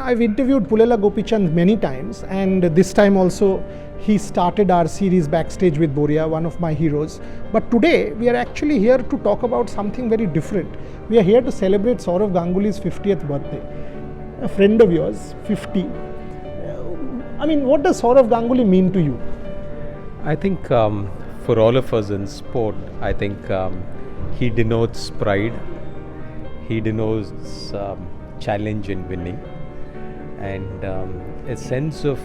I've interviewed Pullela Gopichand many times, and this time also he started our series Backstage with Boria, one of my heroes. But today we are actually here to talk about something very different. We are here to celebrate Sourav Ganguly's 50th birthday. A friend of yours, 50. What does Sourav Ganguly mean to you? I think for all of us in sport, I think he denotes pride, he denotes challenge in winning, and a sense of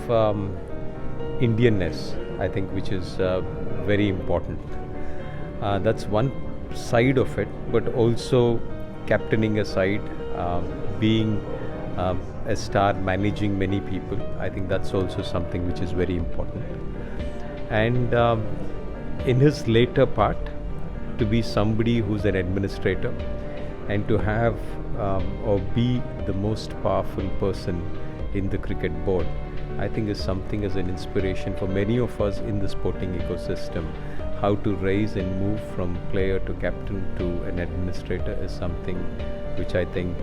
Indianness, I think, which is very important. That's one side of it, but also captaining a side, being a star, managing many people. I think that's also something which is very important. And in his later part, to be somebody who's an administrator and to have or be the most powerful person in the cricket board, I think is something as an inspiration for many of us in the sporting ecosystem. How to rise and move from player to captain to an administrator is something which I think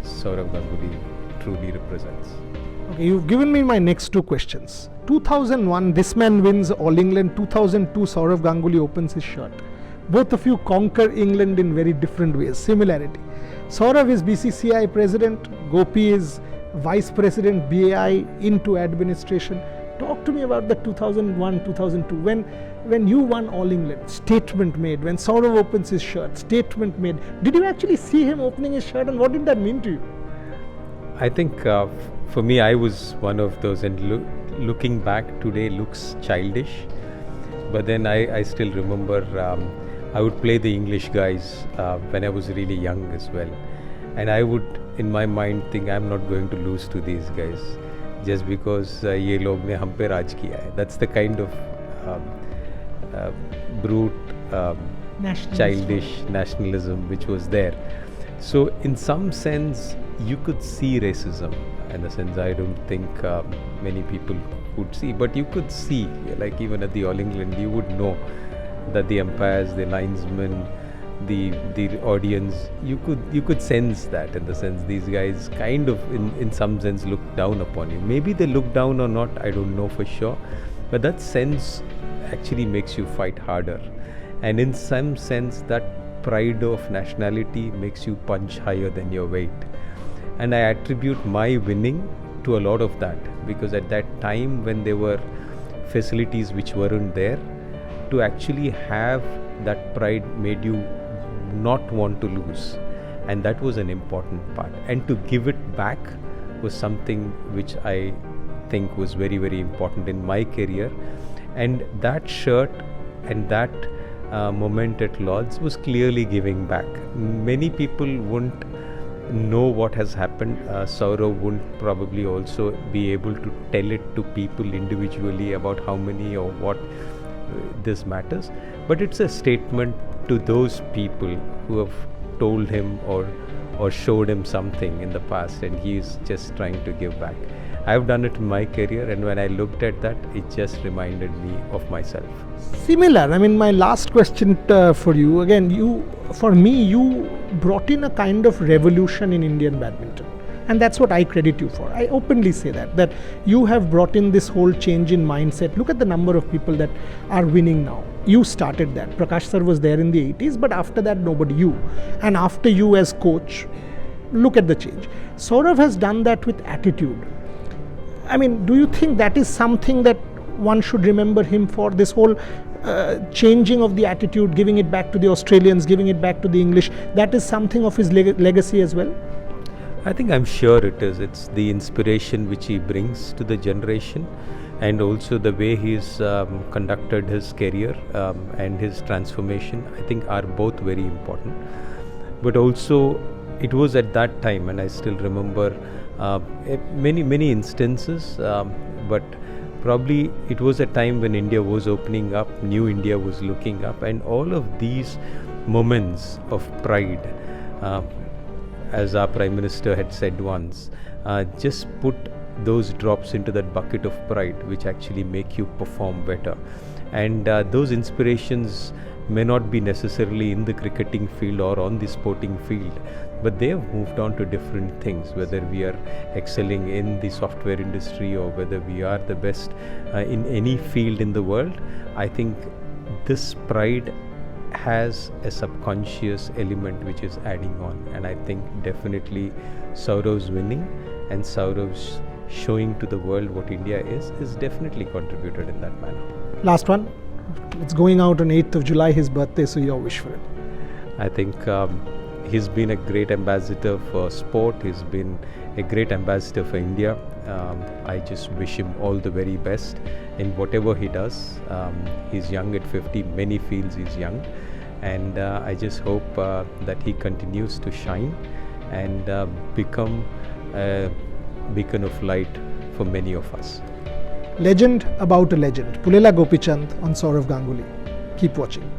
Sourav Ganguly truly represents. Okay, you've given me my next two questions. 2001, this man wins All England. 2002, Sourav Ganguly opens his shirt. Both of you conquer England in very different ways. Similarity. Sourav is BCCI president. Gopi is vice president, BAI, into administration. Talk to me about the 2001, 2002. When you won All England, statement made. When Sourav opens his shirt, statement made. Did you actually see him opening his shirt, and what did that mean to you? I think for me, I was one of those, and looking back today looks childish, but then I still remember I would play the English guys when I was really young as well, and I would in my mind think I'm not going to lose to these guys just because ye log ne hum pe raj kiya hai. That's the kind of brute childish nationalism which was there. So in some sense you could see racism, in the sense I don't think many people could see, but you could see, like even at the All England, you would know that the umpires, the linesmen, the audience, you could sense that, in the sense these guys kind of in some sense look down upon you. Maybe they look down or not, I don't know for sure, but that sense actually makes you fight harder, and in some sense that pride of nationality makes you punch higher than your weight. And I attribute my winning to a lot of that, because at that time when there were facilities which weren't there, to actually have that pride made you not want to lose, and that was an important part. And to give it back was something which I think was very, very important in my career. And that shirt and that moment at Lord's was clearly giving back. Many people wouldn't know what has happened. Sourav wouldn't probably also be able to tell it to people individually about how many or what this matters, but it's a statement to those people who have told him or showed him something in the past, and he is just trying to give back. I've done it in my career, and when I looked at that, it just reminded me of myself. Similar. My last question for you, again, you brought in a kind of revolution in Indian badminton, and that's what I credit you for. I openly say that you have brought in this whole change in mindset. Look at the number of people that are winning now. You started that. Prakash sir was there in the 80s, but after that nobody. You, and after you as coach, look at the change. Sourav has done that with attitude. Do you think that is something that one should remember him for, this whole changing of the attitude, giving it back to the Australians, giving it back to the English? That is something of his legacy as well? I think, I'm sure it is. It's the inspiration which he brings to the generation, and also the way he's conducted his career and his transformation, I think, are both very important. But also it was at that time, and I still remember many instances, but probably it was a time when India was opening up, new India was looking up, and all of these moments of pride, as our Prime Minister had said once, just put those drops into that bucket of pride which actually make you perform better. And those inspirations may not be necessarily in the cricketing field or on the sporting field, but they have moved on to different things, whether we are excelling in the software industry or whether we are the best in any field in the world. I think this pride has a subconscious element which is adding on, and I think definitely Saurav's winning and Saurav's showing to the world what India is definitely contributed in that manner. Last one. It's going out on 8th of July, his birthday, so your wish for it. I think he's been a great ambassador for sport. He's been a great ambassador for India. I just wish him all the very best in whatever he does. He's young at 50. Many feels he's young. And I just hope that he continues to shine and become a beacon of light for many of us. Legend about a legend. Pullela Gopichand on Sourav Ganguly. Keep watching.